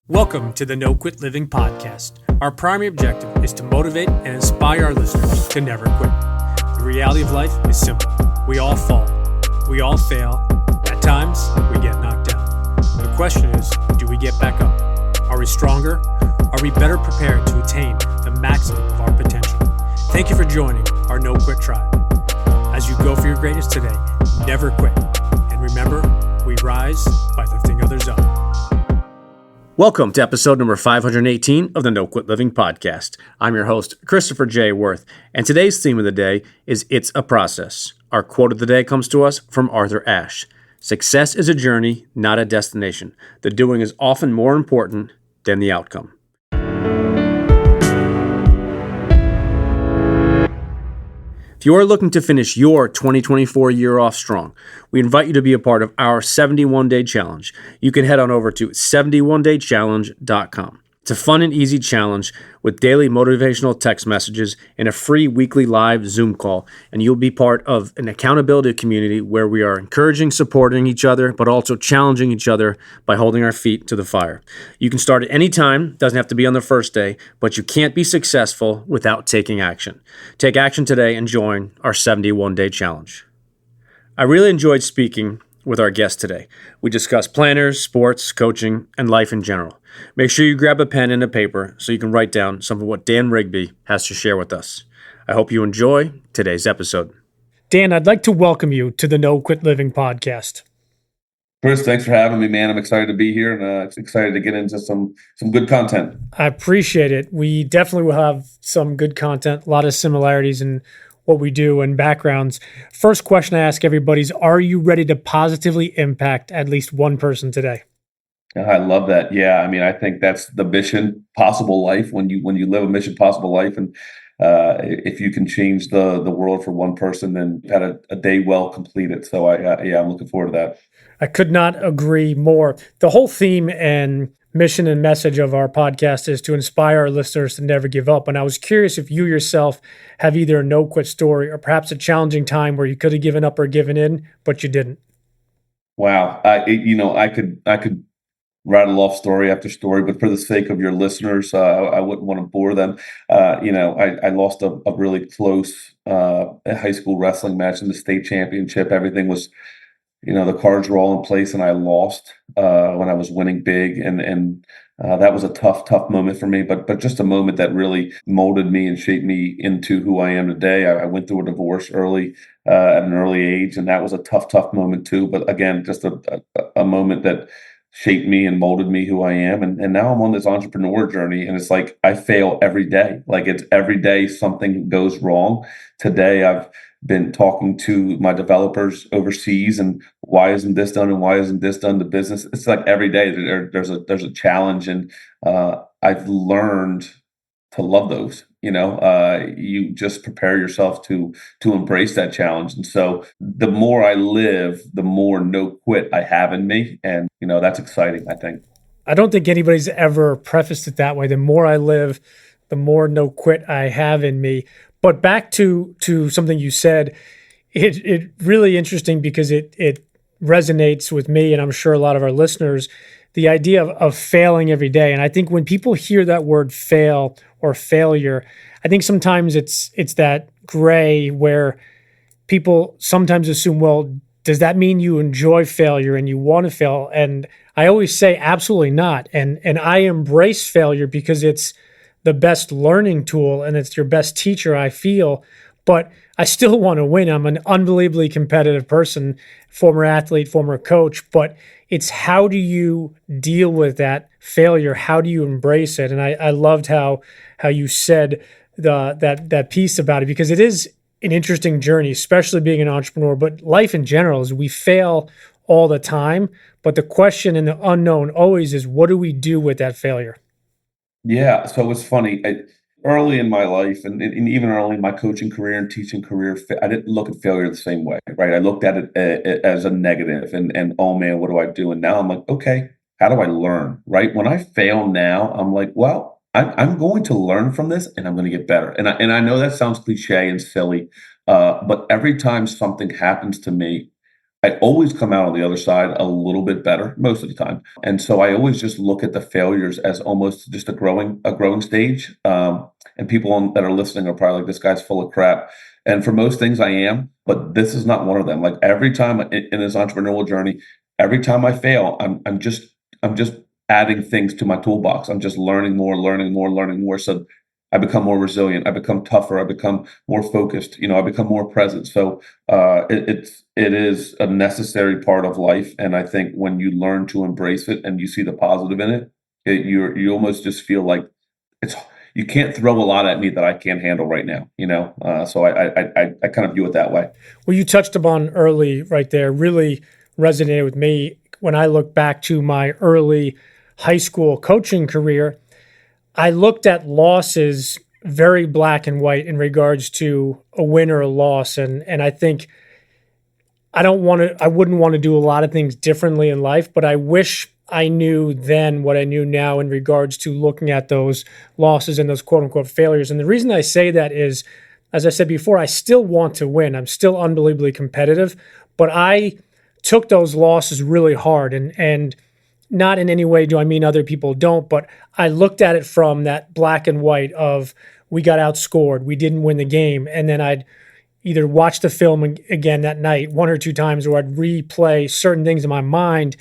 Welcome to the No Quit Living podcast. Our primary objective is to motivate and inspire our listeners to never quit. The reality of life is simple. We all fall. We all fail. At times, we get knocked down. The question is, do we get back up? Are we stronger? Are we better prepared to attain the maximum of our potential? Thank you for joining our No Quit tribe. As you go for your greatness today, never quit. And remember, we rise by lifting others up. Welcome to episode number 518 of the No Quit Living podcast. I'm your host, Christopher J. Worth, and today's theme of the day is It's a Process. Our quote of the day comes to us from Arthur Ashe. Success is a journey, not a destination. The doing is often more important than the outcome. If you are looking to finish your 2024 year off strong, we invite you to be a part of our 71-day challenge. You can head on over to 71daychallenge.com. It's a fun and easy challenge with daily motivational text messages and a free weekly live Zoom call, and you'll be part of an accountability community where we are encouraging, supporting each other, but also challenging each other by holding our feet to the fire. You can start at any time, doesn't have to be on the first day, but you can't be successful without taking action. Take action today and join our 71-day challenge. I really enjoyed speaking with our guest today. We discussed planners, sports, coaching, and life in general. Make sure you grab a pen and a paper so you can write down some of what Dan Rigby has to share with us. I hope you enjoy today's episode. Dan, I'd like to welcome you to the No Quit Living podcast. Chris, thanks for having me, man. I'm excited to be here and excited to get into some good content. I appreciate it. We definitely will have some good content, a lot of similarities in what we do and backgrounds. First question I ask everybody is, are you ready to positively impact at least one person today? I love that. Yeah, I mean, I think that's the mission possible life when you live a mission possible life, and if you can change the world for one person, then you've had a day well completed. So I'm looking forward to that. I could not agree more. The whole theme and mission and message of our podcast is to inspire our listeners to never give up. And I was curious if you yourself have either a no quit story or perhaps a challenging time where you could have given up or given in, but you didn't. Wow, I could rattle off story after story, but for the sake of your listeners, I wouldn't want to bore them. I lost a really close high school wrestling match in the state championship. Everything was, the cards were all in place, and I lost when I was winning big, and that was a tough moment for me. But just a moment that really molded me and shaped me into who I am today. I went through a divorce early at an early age, and that was a tough moment too. But again, just a moment that shaped me and molded me who I am. And now I'm on this entrepreneur journey, and it's like I fail every day. Like it's every day something goes wrong. Today I've been talking to my developers overseas, and why isn't this done and why isn't this done? The business, it's like every day there's a challenge, and I've learned to love those. You just prepare yourself to embrace that challenge. And so the more I live, the more no quit I have in me. And, that's exciting, I think. I don't think anybody's ever prefaced it that way. The more I live, the more no quit I have in me. But back to something you said, it really interesting because it resonates with me, and I'm sure a lot of our listeners, the idea of failing every day. And I think when people hear that word fail or failure, I think sometimes it's that gray where people sometimes assume, well, does that mean you enjoy failure and you want to fail? And I always say absolutely not. And I embrace failure because it's the best learning tool and it's your best teacher, I feel. But I still want to win. I'm an unbelievably competitive person, former athlete, former coach, but it's how do you deal with that failure? How do you embrace it? And I loved how you said that piece about it, because it is an interesting journey, especially being an entrepreneur, but life in general is we fail all the time. But the question and the unknown always is, what do we do with that failure? Yeah. So it's funny. Early in my life and even early in my coaching career and teaching career, I didn't look at failure the same way, right? I looked at it as a negative and oh man, what do I do? And now I'm like, okay, how do I learn, right? When I fail now, I'm like, well, I'm going to learn from this and I'm going to get better. And I know that sounds cliche and silly, but every time something happens to me, I always come out on the other side a little bit better most of the time. And so I always just look at the failures as almost just a growing stage. And that are listening are probably like, this guy's full of crap. And for most things, I am, but this is not one of them. Like every time in this entrepreneurial journey, every time I fail, I'm just adding things to my toolbox. I'm just learning more, learning more, learning more. So I become more resilient. I become tougher. I become more focused. I become more present. So it is a necessary part of life, and I think when you learn to embrace it and you see the positive in it, you almost just feel like it's you can't throw a lot at me that I can't handle right now. So I kind of view it that way. Well, you touched upon early right there, really resonated with me when I look back to my early high school coaching career. I looked at losses very black and white in regards to a win or a loss. And I think I wouldn't want to do a lot of things differently in life, but I wish I knew then what I knew now in regards to looking at those losses and those quote unquote failures. And the reason I say that is, as I said before, I still want to win. I'm still unbelievably competitive, but I took those losses really hard, and not in any way do I mean other people don't, but I looked at it from that black and white of we got outscored, we didn't win the game, and then I'd either watch the film again that night one or two times, or I'd replay certain things in my mind.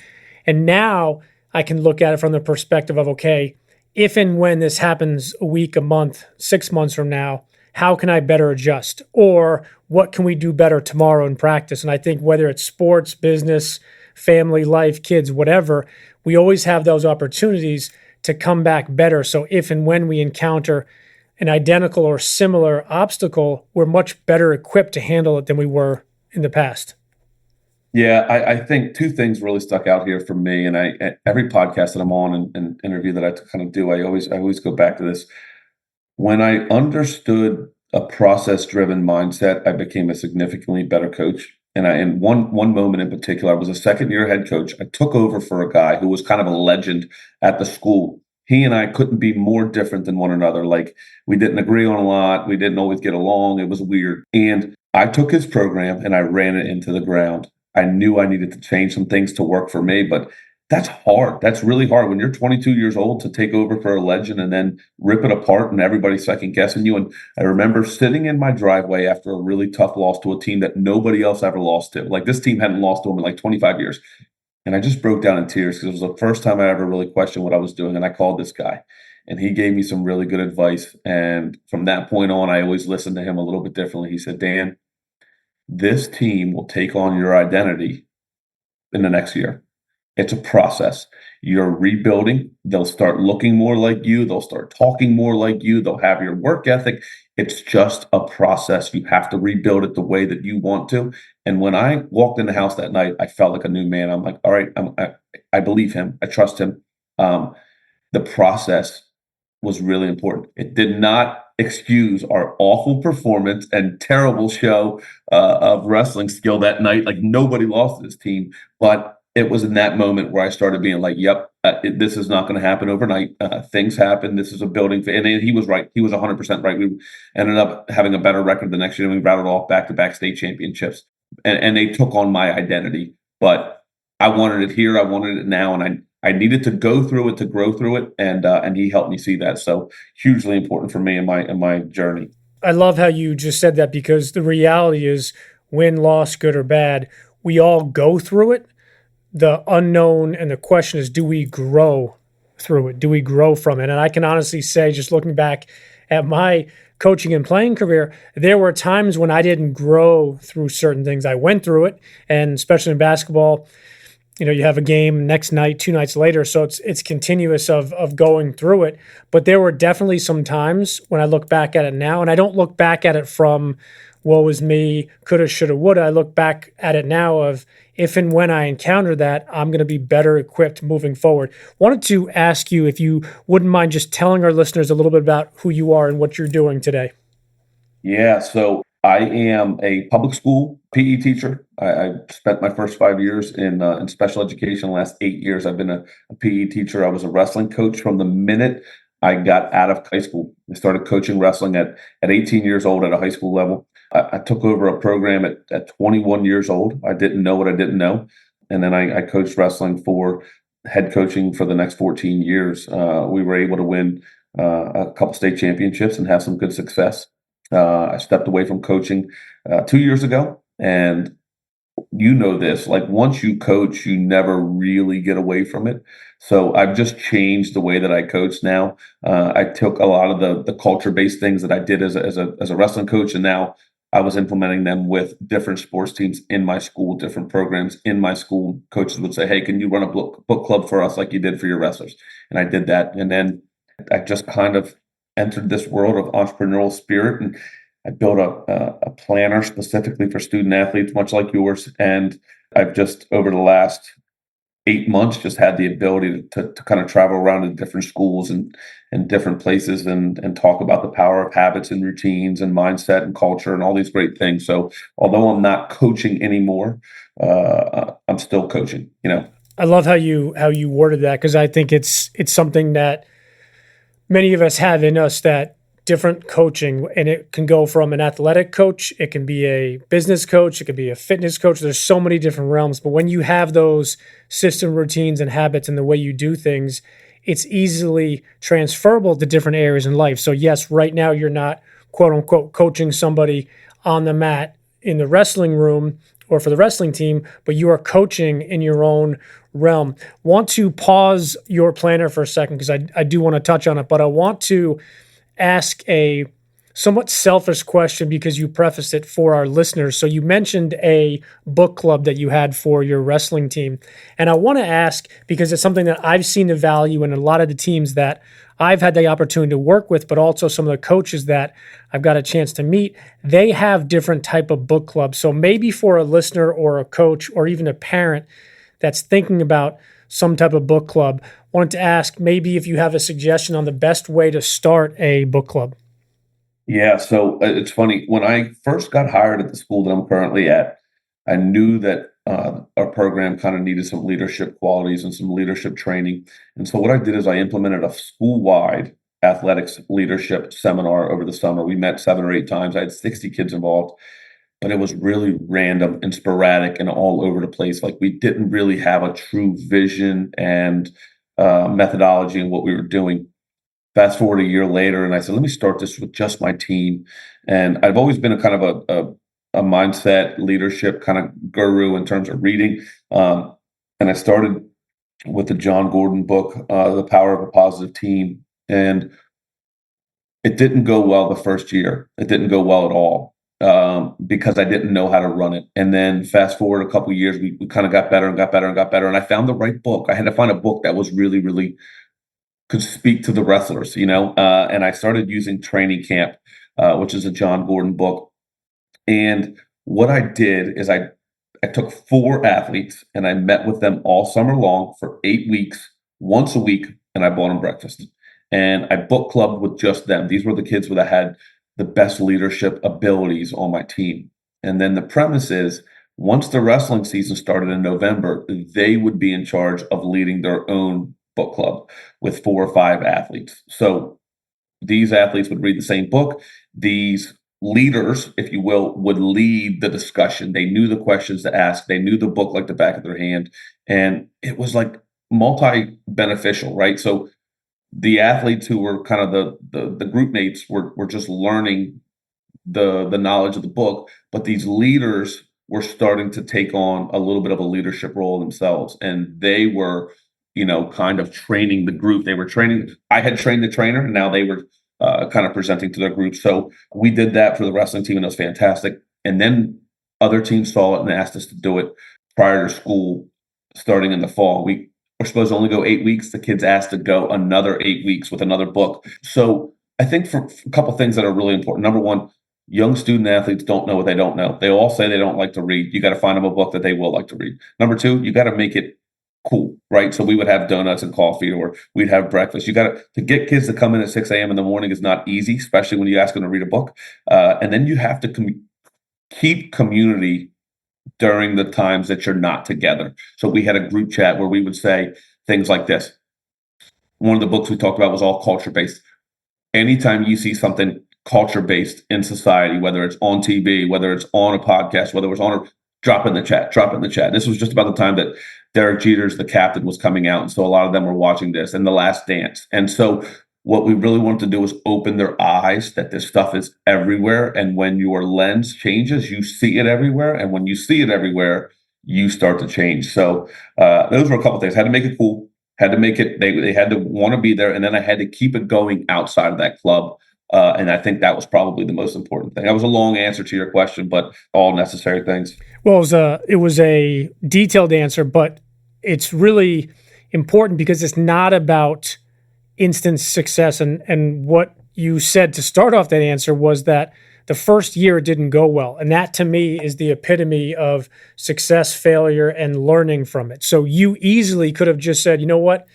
And now I can look at it from the perspective of, okay, if and when this happens a week, a month, 6 months from now, how can I better adjust? Or what can we do better tomorrow in practice? And I think whether it's sports, business, family, life, kids, whatever, we always have those opportunities to come back better. So if and when we encounter an identical or similar obstacle, we're much better equipped to handle it than we were in the past. Yeah, I think two things really stuck out here for me, and every podcast that I'm on and interview that I kind of do, I always go back to this. When I understood a process-driven mindset, I became a significantly better coach. And in one moment in particular, I was a second-year head coach. I took over for a guy who was kind of a legend at the school. He and I couldn't be more different than one another. Like, we didn't agree on a lot. We didn't always get along. It was weird. And I took his program and I ran it into the ground. I knew I needed to change some things to work for me, but that's hard. That's really hard when you're 22 years old to take over for a legend and then rip it apart and everybody's second guessing you. And I remember sitting in my driveway after a really tough loss to a team that nobody else ever lost to. Like, this team hadn't lost to them in like 25 years. And I just broke down in tears because it was the first time I ever really questioned what I was doing. And I called this guy and he gave me some really good advice. And from that point on, I always listened to him a little bit differently. He said, Dan, this team will take on your identity in the next year. It's a process. You're rebuilding. They'll start looking more like you. They'll start talking more like you. They'll have your work ethic. It's just a process. You have to rebuild it the way that you want to. And when I walked in the house that night, I felt like a new man. I'm like, all right, I believe him. I trust him. The process was really important. It did not excuse our awful performance and terrible show of wrestling skill that night. Like, nobody lost this team, but it was in that moment where I started being like, yep, this is not going to happen overnight. Things happen. This is a building. And he was right. He was 100% right. We ended up having a better record the next year. We rattled off back-to-back state championships. And they took on my identity. But I wanted it here. I wanted it now. And I needed to go through it to grow through it. And he helped me see that. So hugely important for me in my journey. I love how you just said that, because the reality is, win, loss, good or bad, we all go through it. The unknown and the question is, do we grow through it? Do we grow from it? And I can honestly say, just looking back at my coaching and playing career, there were times when I didn't grow through certain things. I went through it, and especially in basketball, you have a game next night, 2 nights later, so it's continuous of going through it. But there were definitely some times when I look back at it now, and I don't look back at it from woe is me, coulda, shoulda, woulda. I look back at it now of, if and when I encounter that, I'm going to be better equipped moving forward. Wanted to ask you if you wouldn't mind just telling our listeners a little bit about who you are and what you're doing today. Yeah, so I am a public school PE teacher. I spent my first 5 years in special education. The last 8 years, I've been a PE teacher. I was a wrestling coach from the minute I got out of high school. I started coaching wrestling at 18 years old at a high school level. I took over a program at 21 years old. I didn't know what I didn't know. And then I coached wrestling for head coaching for the next 14 years. We were able to win a couple state championships and have some good success. I stepped away from coaching 2 years ago, and you know this, like once you coach, you never really get away from it. So I've just changed the way that I coach now. I took a lot of the culture based things that I did as a wrestling coach, and now I was implementing them with different sports teams in my school, different programs in my school. Coaches would say, "Hey, can you run a book club for us like you did for your wrestlers?" And I did that, and then I just kind of entered this world of entrepreneurial spirit, and I built a planner specifically for student athletes, much like yours. And I've just, over the last 8 months, just had the ability to kind of travel around to different schools and different places and talk about the power of habits and routines and mindset and culture and all these great things. So although I'm not coaching anymore, I'm still coaching, you know. I love how you worded that, because I think it's something that many of us have in us, that different coaching, and it can go from an athletic coach, it can be a business coach, it could be a fitness coach. There's so many different realms, but when you have those system routines and habits and the way you do things, it's easily transferable to different areas in life. So yes, right now you're not quote unquote coaching somebody on the mat in the wrestling room or for the wrestling team, but you are coaching in your own realm. Want to pause your planner for a second, because I do want to touch on it, but I want to ask a somewhat selfish question because you prefaced it for our listeners. So you mentioned a book club that you had for your wrestling team. And I want to ask, because it's something that I've seen the value in a lot of the teams that I've had the opportunity to work with, but also some of the coaches that I've got a chance to meet, they have different type of book clubs. So maybe for a listener or a coach or even a parent that's thinking about some type of book club, wanted to ask maybe if you have a suggestion on the best way to start a book club. Yeah, so it's funny. When I first got hired at the school that I'm currently at, I knew that our program kind of needed some leadership qualities and some leadership training. And so what I did is I implemented a school-wide athletics leadership seminar over the summer. We met 7 or 8 times. I had 60 kids involved, but it was really random and sporadic and all over the place. Like we didn't really have a true vision and methodology in what we were doing. Fast forward a year later, and I said, let me start this with just my team. And I've always been a kind of a mindset leadership kind of guru in terms of reading. And I started with the John Gordon book, The Power of a Positive Team. And it didn't go well the first year. It didn't go well at all, because I didn't know how to run it. And then fast forward a couple of years, we kind of got better and got better and got better. And I found the right book. I had to find a book that was really, really could speak to the wrestlers, you know. And I started using Training Camp, which is a John Gordon book. And what I did is I took 4 athletes and I met with them all summer long for 8 weeks, once a week, and I bought them breakfast. And I book clubbed with just them. These were the kids that had the best leadership abilities on my team. And then the premise is, once the wrestling season started in November, they would be in charge of leading their own book club with 4 or 5 athletes. So these athletes would read the same book. These leaders, if you will, would lead the discussion. They knew the questions to ask. They knew the book like the back of their hand. And it was like multi-beneficial, right? So the athletes who were kind of the group mates were just learning the knowledge of the book, but these leaders were starting to take on a little bit of a leadership role themselves, and they were, you know, kind of training the group. They were training. I had trained the trainer, and now they were kind of presenting to their group. So we did that for the wrestling team, and it was fantastic. And then other teams saw it and asked us to do it prior to school starting in the fall. We were supposed to only go 8 weeks. The kids asked to go another 8 weeks with another book. So I think for a couple things that are really important. Number one, young student athletes don't know what they don't know. They all say they don't like to read. You got to find them a book that they will like to read. Number two, you got to make it cool, right? So we would have donuts and coffee, or we'd have breakfast. You got to get kids to come in at 6 a.m. in the morning is not easy, especially when you ask them to read a book. And then you have to keep community during the times that you're not together. So we had a group chat where we would say things like this: one of the books we talked about was all culture based. Anytime you see something culture based in society, whether it's on TV, whether it's on a podcast, whether it's on a drop in the chat, drop it in the chat. This was just about the time that Derek Jeter's The Captain was coming out. And so a lot of them were watching this and The Last Dance. And so what we really wanted to do was open their eyes that this stuff is everywhere. And when your lens changes, you see it everywhere. And when you see it everywhere, you start to change. So those were a couple of things. Had to make it cool, had to make it, they had to want to be there. And then I had to keep it going outside of that club. And I think that was probably the most important thing. That was a long answer to your question, but all necessary things. Well, it was a detailed answer, but it's really important because it's not about instant success. And what you said to start off that answer was that the first year it didn't go well. And that to me is the epitome of success, failure, and learning from it. So you easily could have just said, you know what?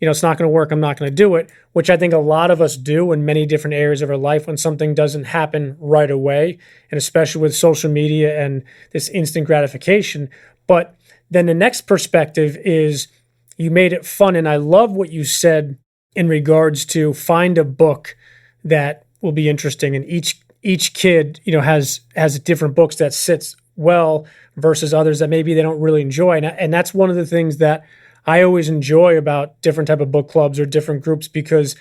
It's not going to work. I'm not going to do it, which I think a lot of us do in many different areas of our life when something doesn't happen right away, and especially with social media and this instant gratification. But then the next perspective is you made it fun. And I love what you said in regards to find a book that will be interesting. And each kid, has different books that sits well versus others that maybe they don't really enjoy. And that's one of the things that I always enjoy about different type of book clubs or different groups, because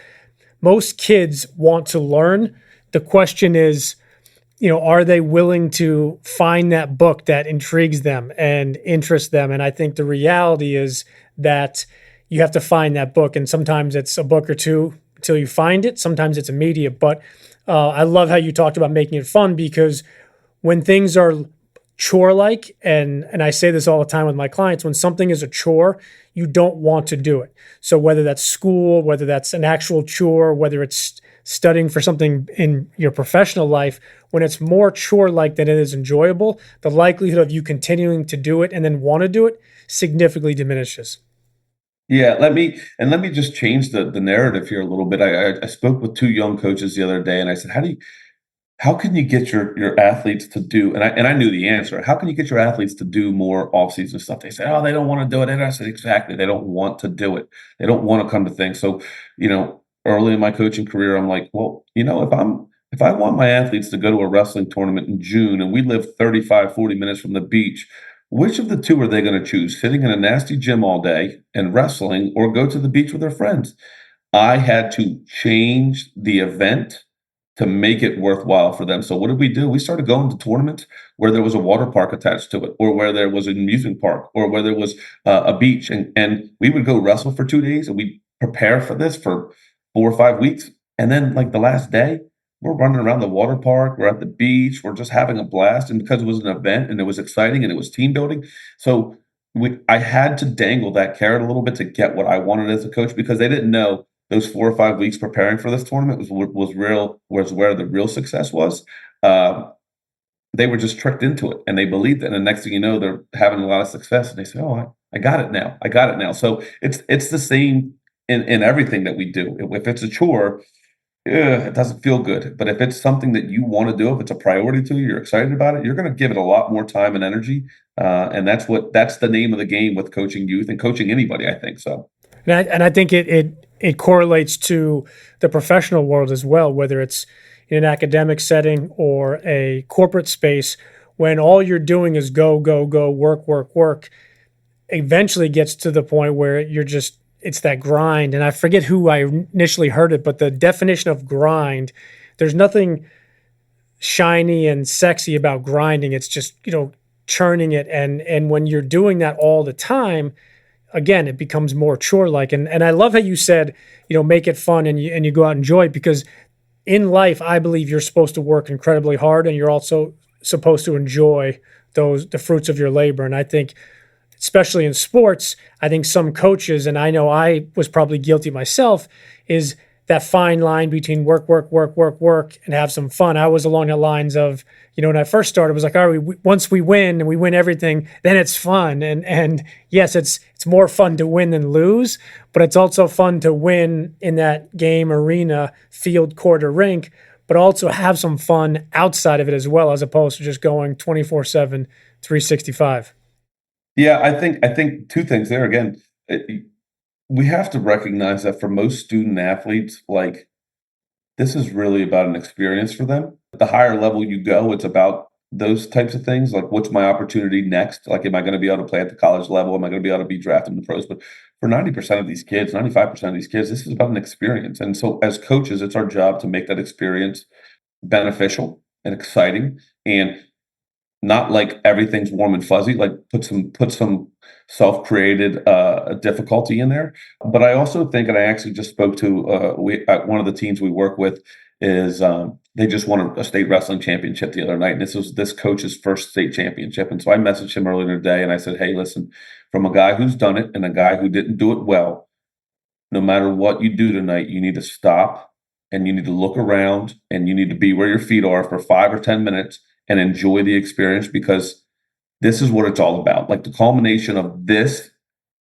most kids want to learn. The question is, are they willing to find that book that intrigues them and interests them? And I think the reality is that you have to find that book. And sometimes it's a book or two until you find it. Sometimes it's immediate. But I love how you talked about making it fun, because when things are chore-like, and I say this all the time with my clients, when something is a chore, you don't want to do it. So whether that's school, whether that's an actual chore, whether it's studying for something in your professional life, when it's more chore-like than it is enjoyable, the likelihood of you continuing to do it and then want to do it significantly diminishes. Yeah, let me just change the narrative here a little bit. I spoke with two young coaches the other day, and I said, how can you get your athletes to do, and I knew the answer, how can you get your athletes to do more off-season stuff? They said, oh, they don't want to do it. And I said, exactly, they don't want to do it. They don't want to come to things. So, early in my coaching career, I'm like, well, if I want my athletes to go to a wrestling tournament in June and we live 35, 40 minutes from the beach, which of the two are they going to choose? Sitting in a nasty gym all day and wrestling, or go to the beach with their friends? I had to change the event to make it worthwhile for them. So what did we do? We started going to tournaments where there was a water park attached to it, or where there was an amusement park, or where there was a beach. And we would go wrestle for 2 days, and we prepare for this for 4 or 5 weeks. And then like the last day, we're running around the water park, we're at the beach, we're just having a blast. And because it was an event and it was exciting and it was team building. So I had to dangle that carrot a little bit to get what I wanted as a coach, because they didn't know those 4 or 5 weeks preparing for this tournament was where the real success was. They were just tricked into it, and they believed it. And the next thing you know, they're having a lot of success, and they say, "Oh, I got it now. I got it now." So it's the same in everything that we do. If it's a chore, it doesn't feel good. But if it's something that you want to do, if it's a priority to you, you're excited about it, you're going to give it a lot more time and energy. And that's the name of the game with coaching youth and coaching anybody, I think so. And I think it correlates to the professional world as well, whether it's in an academic setting or a corporate space. When all you're doing is go, go, go, work, work, work, eventually gets to the point where it's that grind. And I forget who I initially heard it, but the definition of grind, there's nothing shiny and sexy about grinding. It's just, churning it. And when you're doing that all the time, again, it becomes more chore-like. And I love how you said, make it fun and you go out and enjoy it, because in life, I believe you're supposed to work incredibly hard, and you're also supposed to enjoy the fruits of your labor. And I think, especially in sports, I think some coaches, and I know I was probably guilty myself, is that fine line between work, work, work, work, work, and have some fun. I was along the lines of, when I first started, it was like, all right, once we win and we win everything, then it's fun. And yes, it's more fun to win than lose, but it's also fun to win in that game, arena, field, court, or rink, but also have some fun outside of it as well, as opposed to just going 24/7, 365. Yeah, I think two things there. Again, we have to recognize that for most student athletes, like this is really about an experience for them. The higher level you go, it's about those types of things. Like, what's my opportunity next? Like, am I going to be able to play at the college level? Am I going to be able to be drafted in the pros? But for 90% of these kids, 95% of these kids, this is about an experience. And so, as coaches, it's our job to make that experience beneficial and exciting, and not like everything's warm and fuzzy, like put some self-created difficulty in there. But I also think, and I actually just spoke to one of the teams we work with is they just won a state wrestling championship the other night, and this was this coach's first state championship. And so I messaged him earlier today, and I said, "Hey, listen, from a guy who's done it and a guy who didn't do it well, no matter what you do tonight, you need to stop and you need to look around and you need to be where your feet are for 5 or 10 minutes and enjoy the experience, because this is what it's all about. Like, the culmination of this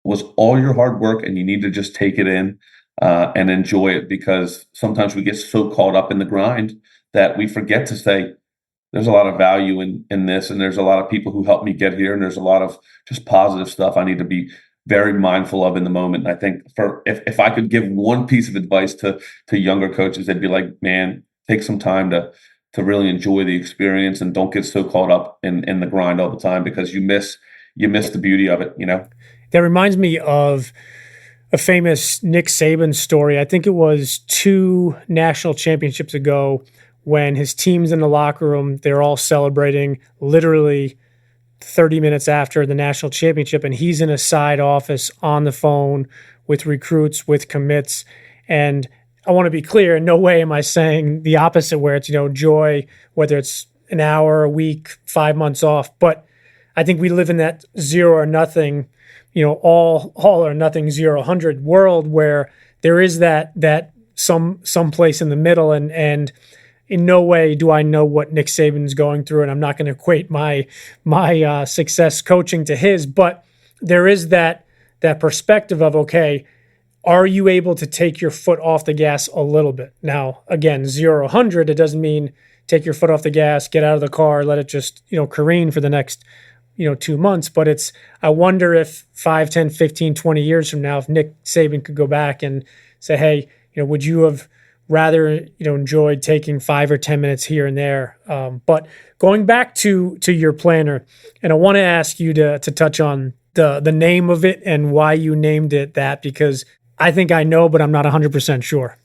was all your hard work, and you need to just take it in and enjoy it, because sometimes we get so caught up in the grind that we forget to say, there's a lot of value in this, and there's a lot of people who helped me get here, and there's a lot of just positive stuff I need to be very mindful of in the moment." And I think for if I could give one piece of advice to younger coaches, they'd be like, man, take some time to really enjoy the experience and don't get so caught up in the grind all the time, because you miss the beauty of it, you know? That reminds me of a famous Nick Saban story. I think it was 2 national championships ago when his team's in the locker room. They're all celebrating literally 30 minutes after the national championship, and he's in a side office on the phone with recruits, with commits. And I want to be clear, in no way am I saying the opposite, where it's, joy, whether it's an hour, a week, 5 months off. But I think we live in that zero or nothing, all or nothing, 0-100 world, where there is that some place in the middle, and in no way do I know what Nick Saban's going through, and I'm not going to equate my success coaching to his, but there is that perspective of, okay, are you able to take your foot off the gas a little bit? Now, again, 0-100, it doesn't mean take your foot off the gas, get out of the car, let it just, careen for the next, 2 months. But I wonder if 5, 10, 15, 20 years from now, if Nick Saban could go back and say, hey, would you have rather, enjoyed taking 5 or 10 minutes here and there? But going back to your planner, and I want to ask you to touch on the name of it and why you named it that, because I think I know, but I'm not 100% sure.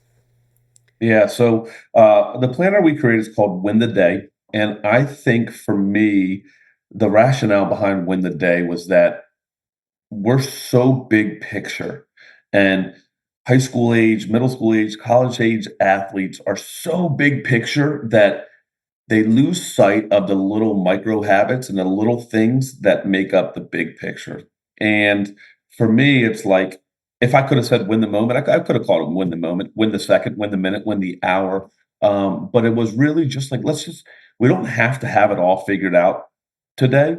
Yeah. So the planner we created is called Win the Day. And I think for me, the rationale behind Win the Day was that we're so big picture, and high school age, middle school age, college age athletes are so big picture that they lose sight of the little micro habits and the little things that make up the big picture. And for me, it's like, if I could have said win the moment, I could have called it win the moment, win the second, win the minute, win the hour. But it was really just like, we don't have to have it all figured out today.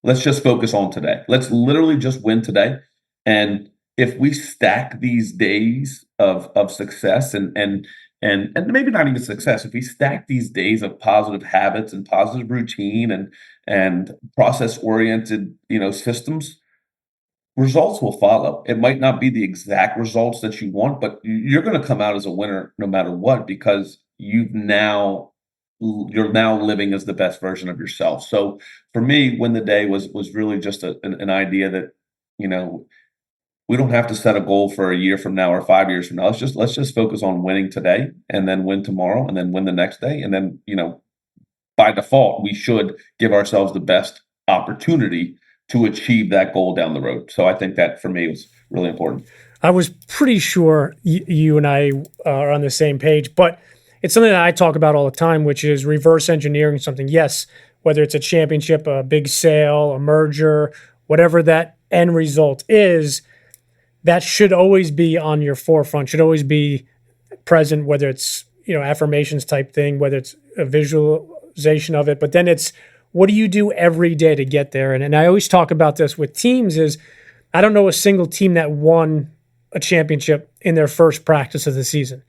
Let's just focus on today. Let's literally just win today. And if we stack these days of success and maybe not even success, if we stack these days of positive habits and positive routine and process oriented, systems, results will follow. It might not be the exact results that you want, but you're going to come out as a winner no matter what, because you're now living as the best version of yourself. So for me, Win the Day was really just an idea that, we don't have to set a goal for a year from now or 5 years from now. Let's just focus on winning today, and then win tomorrow, and then win the next day. And then, by default, we should give ourselves the best opportunity to achieve that goal down the road. So I think that for me was really important. I was pretty sure you and I are on the same page, but it's something that I talk about all the time, which is reverse engineering something. Yes, whether it's a championship, a big sale, a merger, whatever that end result is, that should always be on your forefront, should always be present, whether it's, affirmations type thing, whether it's a visualization of it, but then it's, what do you do every day to get there? And I always talk about this with teams is, I don't know a single team that won a championship in their first practice of the season.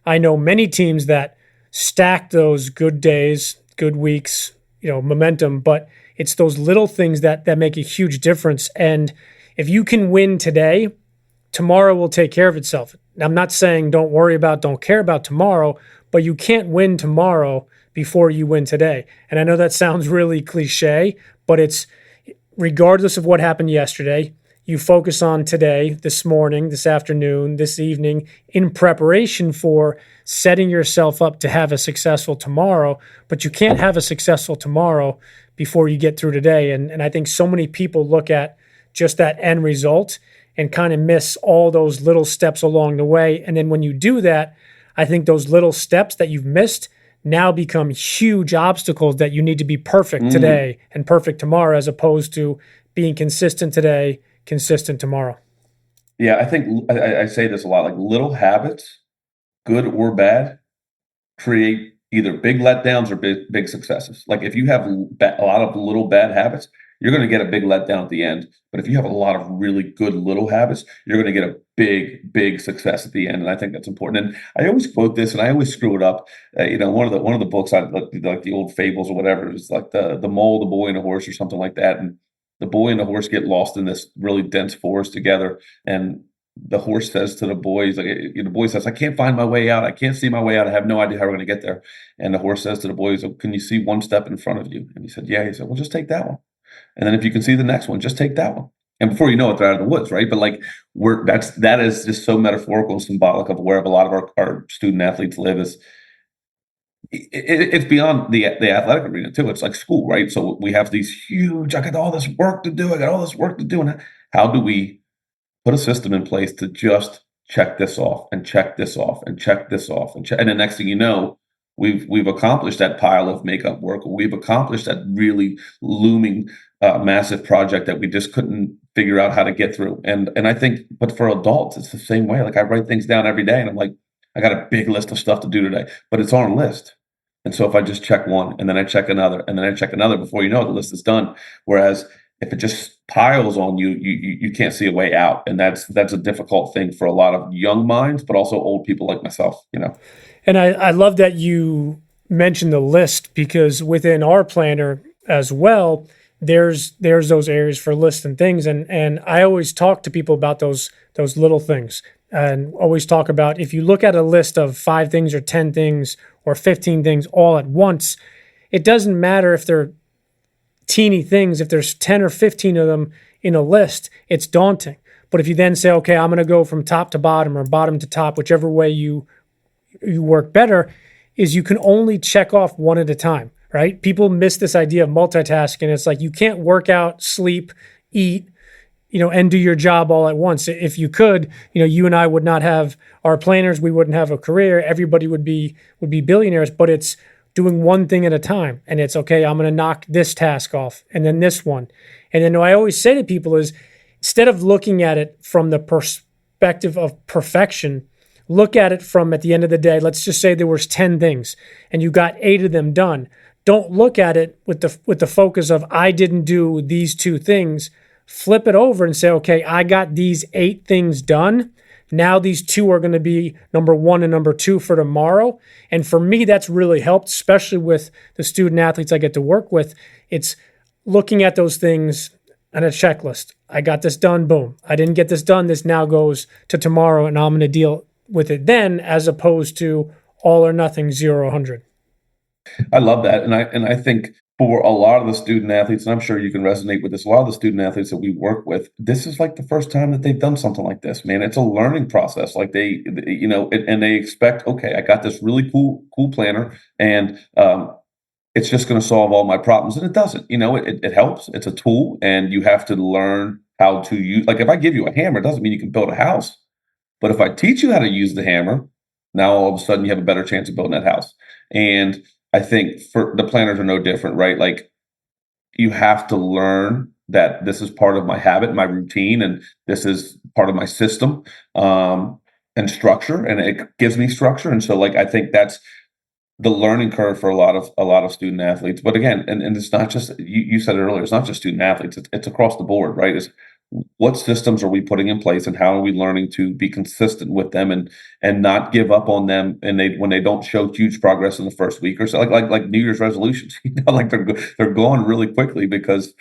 I know many teams that stack those good days, good weeks, momentum, but it's those little things that make a huge difference. And if you can win today, tomorrow will take care of itself. I'm not saying don't care about tomorrow, but you can't win tomorrow before you win today. And I know that sounds really cliche, but it's regardless of what happened yesterday, you focus on today, this morning, this afternoon, this evening, in preparation for setting yourself up to have a successful tomorrow. But you can't have a successful tomorrow before you get through today. And I think so many people look at just that end result and kind of miss all those little steps along the way. And then when you do that, I think those little steps that you've missed now become huge obstacles that you need to be perfect today and perfect tomorrow, as opposed to being consistent today, consistent tomorrow. Yeah, I think I say this a lot, like little habits, good or bad, create either big letdowns or big successes. Like if you have a lot of little bad habits, you're going to get a big letdown at the end. But if you have a lot of really good little habits, you're going to get a big success at the end. And I think that's important. And I always quote this, and I always screw it up. One of the books I like the old fables or whatever, is like the mole, the boy, and the horse or something like that. And the boy and the horse get lost in this really dense forest together, and the horse says to the boy, he's like, the boy says, "I can't find my way out. I can't see my way out. I have no idea how we're going to get there." And the horse says to the boy, "Can you see one step in front of you?" And he said, "Yeah." He said, "Well, just take that one. And then if you can see the next one, just take that one." And before you know it, they're out of the woods, right? But like that is just so metaphorical and symbolic of where a lot of our student athletes live. It's beyond the athletic arena too. It's like school, right? So we have these huge, I got all this work to do. I got all this work to do. And how do we put a system in place to just check this off and check this off and check this off and the next thing you know, we've accomplished that pile of makeup work. We've accomplished that really looming massive project that we just couldn't figure out how to get through. And I think, but for adults, it's the same way. Like I write things down every day, and I'm like, I got a big list of stuff to do today, but it's on a list. And so if I just check one, and then I check another, and then I check another, before you know it, the list is done. Whereas if it just piles on you, you can't see a way out, and that's a difficult thing for a lot of young minds, but also old people like myself. And I love that you mentioned the list, because within our planner as well, there's those areas for lists and things. And I always talk to people about those little things, and always talk about, if you look at a list of 5 things or 10 things or 15 things all at once, it doesn't matter if they're teeny things. If there's 10 or 15 of them in a list, it's daunting. But if you then say, okay, I'm going to go from top to bottom or bottom to top, whichever way you work better, is you can only check off one at a time, right? People miss this idea of multitasking. It's like you can't work out, sleep, eat, and do your job all at once. If you could, you and I would not have our planners. We wouldn't have a career. Everybody would be billionaires. But it's doing one thing at a time. And it's okay, I'm going to knock this task off, and then this one. And then what I always say to people is, instead of looking at it from the perspective of perfection, look at it from, at the end of the day, let's just say there was 10 things and you got 8 of them done. Don't look at it with the focus of, I didn't do these 2 things. Flip it over and say, okay, I got these 8 things done. Now these 2 are going to be number 1 and number 2 for tomorrow. And for me, that's really helped, especially with the student athletes I get to work with. It's looking at those things on a checklist. I got this done, boom. I didn't get this done. This now goes to tomorrow, and I'm going to deal with it then, as opposed to all or nothing, 0 100. I love that. And I think for a lot of the student athletes, and I'm sure you can resonate with this, a lot of the student athletes that we work with, this is like the first time that they've done something like this, man. It's a learning process. Like and they expect, okay, I got this really cool planner, and it's just going to solve all my problems. And it doesn't. It helps. It's a tool, and you have to learn how to use. Like if I give you a hammer, it doesn't mean you can build a house. But if I teach you how to use the hammer, now all of a sudden you have a better chance of building that house. And I think for the planners are no different, right? Like you have to learn that this is part of my habit, my routine, and this is part of my system and structure, and it gives me structure. And so, like, I think that's the learning curve for a lot of student athletes. But again, and it's not just you said it earlier. It's not just student athletes. It's across the board, right? It's what systems are we putting in place, and how are we learning to be consistent with them and not give up on them, and when they don't show huge progress in the first week or so, like New Year's resolutions, like they're gone really quickly because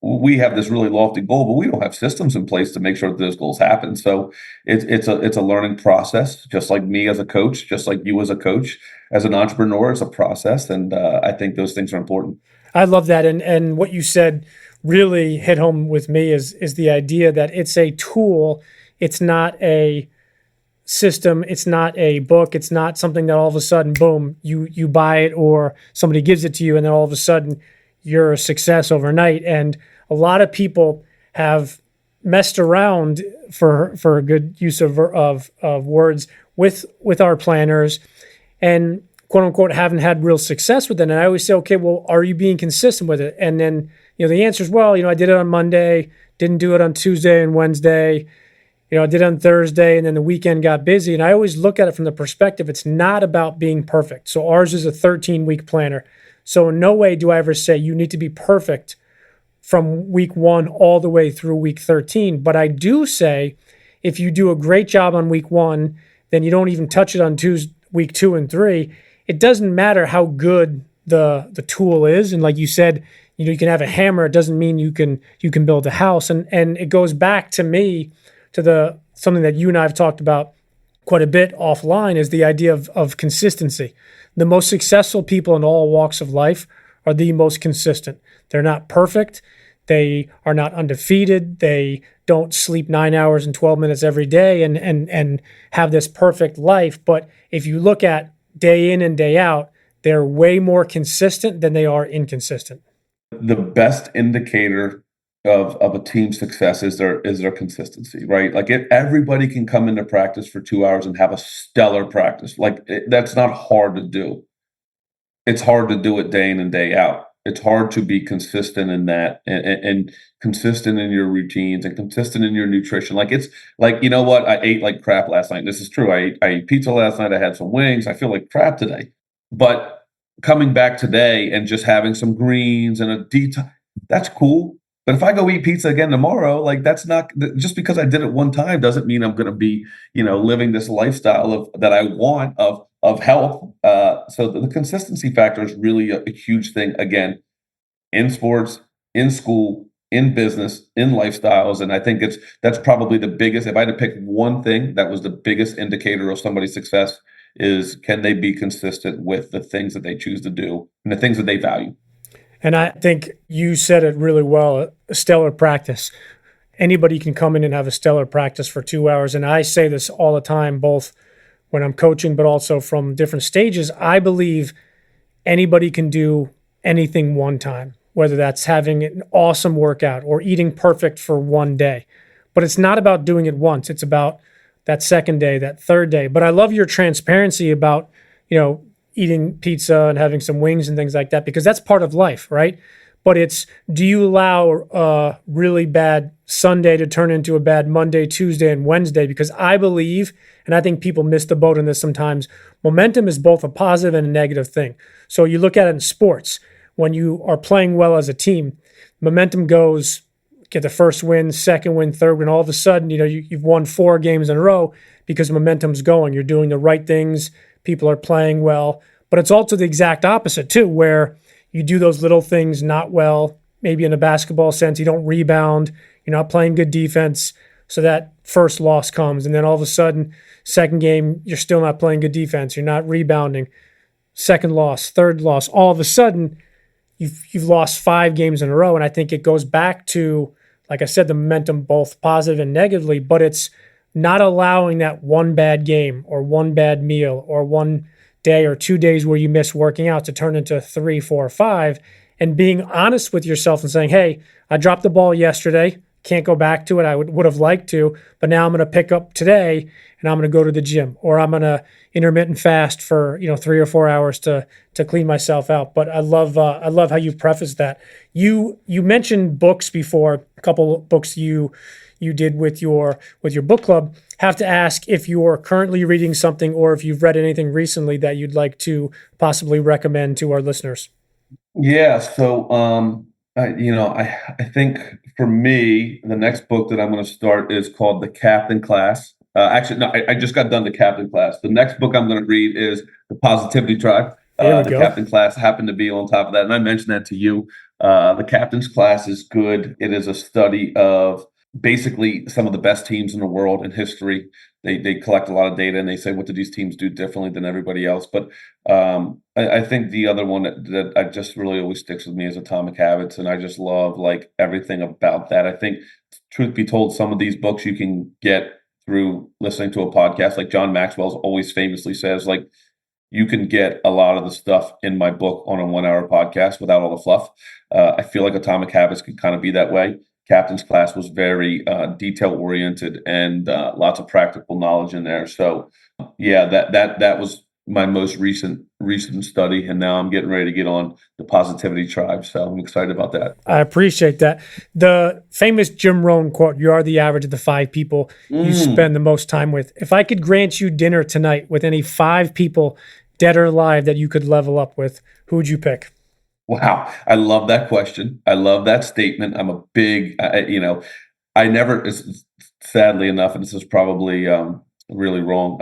we have this really lofty goal, but we don't have systems in place to make sure that those goals happen. So it's a learning process, just like me as a coach, just like you as a coach, as an entrepreneur, it's a process, and I think those things are important. I love that, and what you said really hit home with me is the idea that it's a tool. It's not a system. It's not a book. It's not something that all of a sudden, boom, you buy it or somebody gives it to you, and then all of a sudden you're a success overnight. And a lot of people have messed around, for a good use of words, with our planners, and quote unquote haven't had real success with it. And I always say, okay, well, are you being consistent with it? And then the answer is, well, I did it on Monday, didn't do it on Tuesday and Wednesday. I did it on Thursday, and then the weekend got busy. And I always look at it from the perspective, it's not about being perfect. So ours is a 13-week planner. So in no way do I ever say you need to be perfect from week 1 all the way through week 13. But I do say if you do a great job on week 1, then you don't even touch it on week 2 and 3. It doesn't matter how good the tool is. And like you said, you can have a hammer. It doesn't mean you can build a house. And it goes back to me to something that you and I have talked about quite a bit offline, is the idea of consistency. The most successful people in all walks of life are the most consistent. They're not perfect. They are not undefeated. They don't sleep 9 hours and 12 minutes every day and have this perfect life. But if you look at day in and day out, they're way more consistent than they are inconsistent. The best indicator of a team's success is their consistency, right? Like everybody can come into practice for 2 hours and have a stellar practice. Like that's not hard to do. It's hard to do it day in and day out. It's hard to be consistent in that and consistent in your routines and consistent in your nutrition. Like it's like, you know what? I ate like crap last night. This is true. I ate pizza last night. I had some wings. I feel like crap today. But coming back today and just having some greens and a detox, that's cool. But if I go eat pizza again tomorrow, like that's not, just because I did it one time doesn't mean I'm going to be, living this lifestyle that I want of health. So the consistency factor is really a huge thing. Again, in sports, in school, in business, in lifestyles, and I think that's probably the biggest. If I had to pick one thing that was the biggest indicator of somebody's success, is can they be consistent with the things that they choose to do and the things that they value. And I think you said it really well, a stellar practice. Anybody can come in and have a stellar practice for 2 hours. And I say this all the time, both when I'm coaching, but also from different stages. I believe anybody can do anything one time, whether that's having an awesome workout or eating perfect for one day. But it's not about doing it once. It's about that second day, that third day. But I love your transparency about, eating pizza and having some wings and things like that, because that's part of life, right? But it's, do you allow a really bad Sunday to turn into a bad Monday, Tuesday, and Wednesday? Because I believe, and I think people miss the boat on this sometimes, momentum is both a positive and a negative thing. So you look at it in sports, when you are playing well as a team, momentum goes, get the first win, second win, third win. All of a sudden, you've won 4 games in a row because momentum's going. You're doing the right things. People are playing well. But it's also the exact opposite too, where you do those little things not well. Maybe in a basketball sense, you don't rebound. You're not playing good defense. So that first loss comes. And then all of a sudden, second game, you're still not playing good defense. You're not rebounding. Second loss, third loss. All of a sudden, you've lost 5 games in a row. And I think it goes back to, like I said, the momentum, both positive and negatively, but it's not allowing that one bad game or one bad meal or one day or 2 days where you miss working out to turn into 3, 4, 5, and being honest with yourself and saying, hey, I dropped the ball yesterday. Can't go back to it. I would have liked to, but now I'm going to pick up today and I'm going to go to the gym, or I'm going to intermittent fast for 3 or 4 hours to clean myself out. But I love how you prefaced that. You mentioned books before, a couple of books you did with your book club. Have to ask if you're currently reading something or if you've read anything recently that you'd like to possibly recommend to our listeners. Yeah. So, I think for me, the next book that I'm going to start is called The Captain Class. Actually, no, I just got done the Captain Class. The next book I'm going to read is The Positivity Tribe. There we The go. captain class happened to be on top of that, and I mentioned that to you. The captain's class is good. It is a study of basically some of the best teams in the world in history. They collect a lot of data and they say, what did these teams do differently than everybody else? But I think the other one that I just really always sticks with me is Atomic Habits, and I just love like everything about that. I think, truth be told, some of these books you can get through listening to a podcast. Like John Maxwell's always famously says, like, you can get a lot of the stuff in my book on a 1 hour podcast without all the fluff. I feel like Atomic Habits can kind of be that way. Captain's class was very detail oriented and lots of practical knowledge in there. So yeah, that was my most recent study, and now I'm getting ready to get on the Positivity Tribe. So I'm excited about that. I appreciate that. The famous Jim Rohn quote, "You are the average of the 5 people you spend the most time with." If I could grant you dinner tonight with any 5 people, dead or alive, that you could level up with, who would you pick? Wow, I love that question. I love that statement. I'm a big, I never, sadly enough, and this is probably really wrong.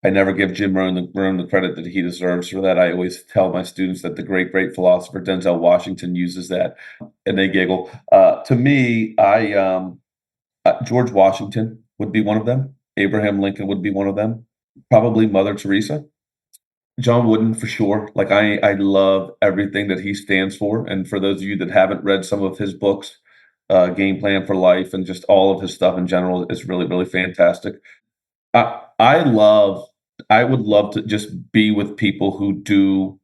I never give Jim Rohn the credit that he deserves for that. I always tell my students that the great philosopher Denzel Washington uses that, and they giggle. To me, George Washington would be one of them. Abraham Lincoln would be one of them. Probably Mother Teresa. John Wooden for sure. Like I love everything that he stands for. And for those of you that haven't read some of his books, Game Plan for Life and just all of his stuff in general is really fantastic. I love. I would love to just be with people who do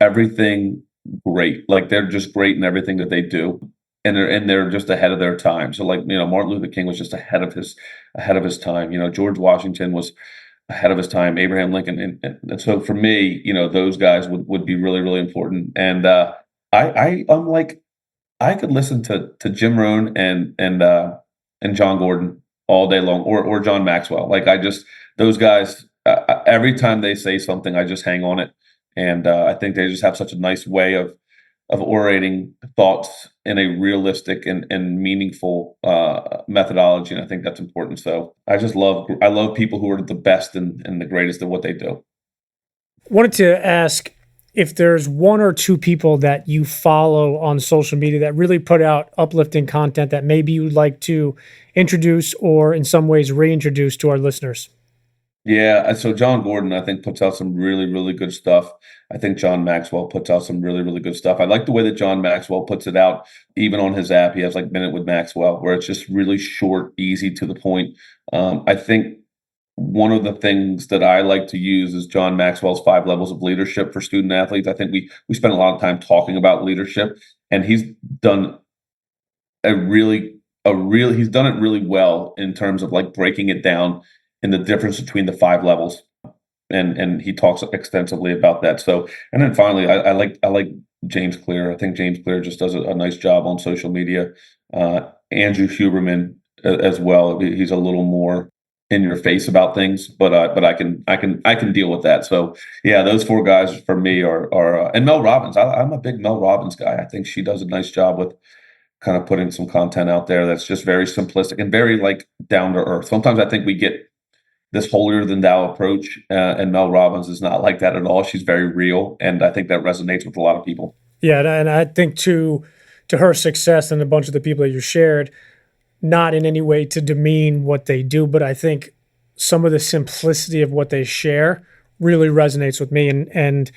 everything great. Like they're just great in everything that they do, and they're just ahead of their time. So like Martin Luther King was just ahead of his time. George Washington was ahead of his time, Abraham Lincoln, and so for me, those guys would be really important. And I'm like I could listen to Jim Rohn and John Gordon all day long, or John Maxwell. Like I just those guys. Every time they say something, I just hang on it, and I think they just have such a nice way of orating thoughts in a realistic and meaningful methodology, and I think that's important. So I love people who are the best and the greatest at what they do. Wanted to ask if there's 1 or 2 people that you follow on social media that really put out uplifting content that maybe you'd like to introduce or in some ways reintroduce to our listeners. Yeah, so John Gordon, I think, puts out some really good stuff. I think John Maxwell puts out some really good stuff. I like the way that John Maxwell puts it out, even on his app. He has like Minute with Maxwell, where it's just really short, easy, to the point. I think one of the things that I like to use is John Maxwell's 5 levels of leadership for student athletes. I think we spend a lot of time talking about leadership, and he's done he's done it really well in terms of like breaking it down in the difference between the 5 levels, and he talks extensively about that. So, and then finally, I like James Clear. I think James Clear just does a nice job on social media. Andrew Huberman as well. He's a little more in your face about things, but I can deal with that. So yeah, those 4 guys for me are and Mel Robbins. I'm a big Mel Robbins guy. I think she does a nice job with kind of putting some content out there that's just very simplistic and very like down to earth. Sometimes I think we get this holier than thou approach, and Mel Robbins is not like that at all. She's very real, and I think that resonates with a lot of people. Yeah, and I think to her success and a bunch of the people that you shared, not in any way to demean what they do, but I think some of the simplicity of what they share really resonates with me. And in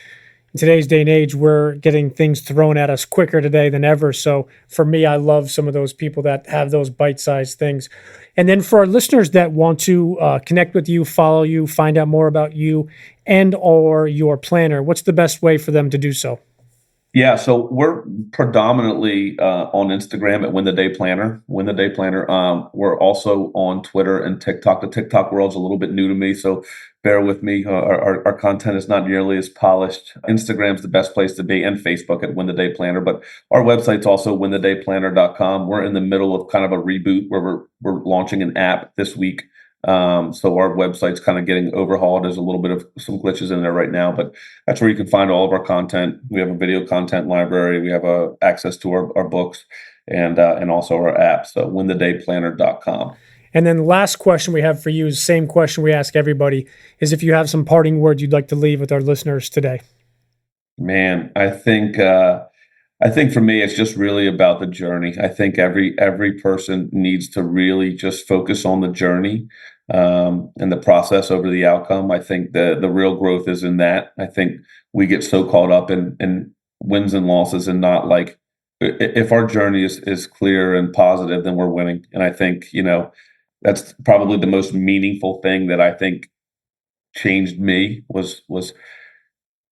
today's day and age, we're getting things thrown at us quicker today than ever. So for me, I love some of those people that have those bite-sized things. And then for our listeners that want to connect with you, follow you, find out more about you and or your planner, what's the best way for them to do so? Yeah, so we're predominantly on Instagram at Win the Day Planner. Win the Day Planner. We're also on Twitter and TikTok. The TikTok world's a little bit new to me, so bear with me. Our content is not nearly as polished. Instagram's the best place to be, and Facebook at Win the Day Planner. But our website's also winthedayplanner.com. We're in the middle of kind of a reboot where we're launching an app this week. So our website's kind of getting overhauled. There's a little bit of some glitches in there right now, but that's where you can find all of our content. We have a video content library. We have access to our books and also our app. So winthedayplanner.com. And then the last question we have for you is the same question we ask everybody, is if you have some parting words you'd like to leave with our listeners today. Man, I think for me, it's just really about the journey. I think every person needs to really just focus on the journey and the process over the outcome. I think the real growth is in that. I think we get so caught up in wins and losses and not like if our journey is clear and positive, then we're winning. And I think that's probably the most meaningful thing that I think changed me was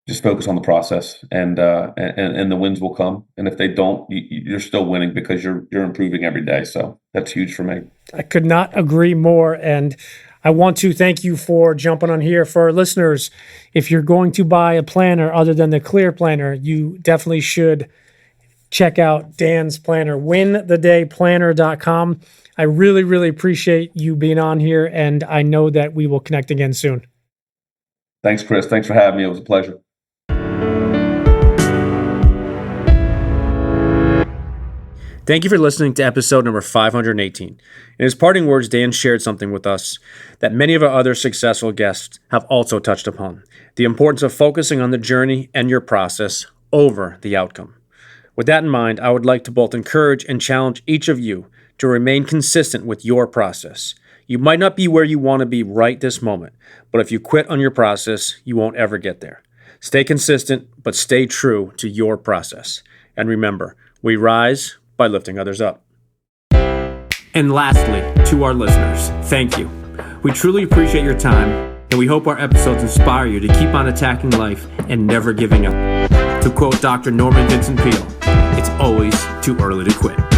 just focus on the process, and the wins will come. And if they don't, you're still winning because you're improving every day. So that's huge for me. I could not agree more. And I want to thank you for jumping on here. For our listeners, if you're going to buy a planner other than the Clear Planner, you definitely should check out Dan's planner, winthedayplanner.com. I really, really appreciate you being on here, and I know that we will connect again soon. Thanks, Chris. Thanks for having me. It was a pleasure. Thank you for listening to episode number 518. In his parting words, Dan shared something with us that many of our other successful guests have also touched upon: the importance of focusing on the journey and your process over the outcome. With that in mind, I would like to both encourage and challenge each of you to remain consistent with your process. You might not be where you want to be right this moment, but if you quit on your process, you won't ever get there. Stay consistent, but stay true to your process. And remember, we rise by lifting others up. And lastly, to our listeners, thank you. We truly appreciate your time, and we hope our episodes inspire you to keep on attacking life and never giving up. To quote Dr. Norman Vincent Peale, it's always too early to quit.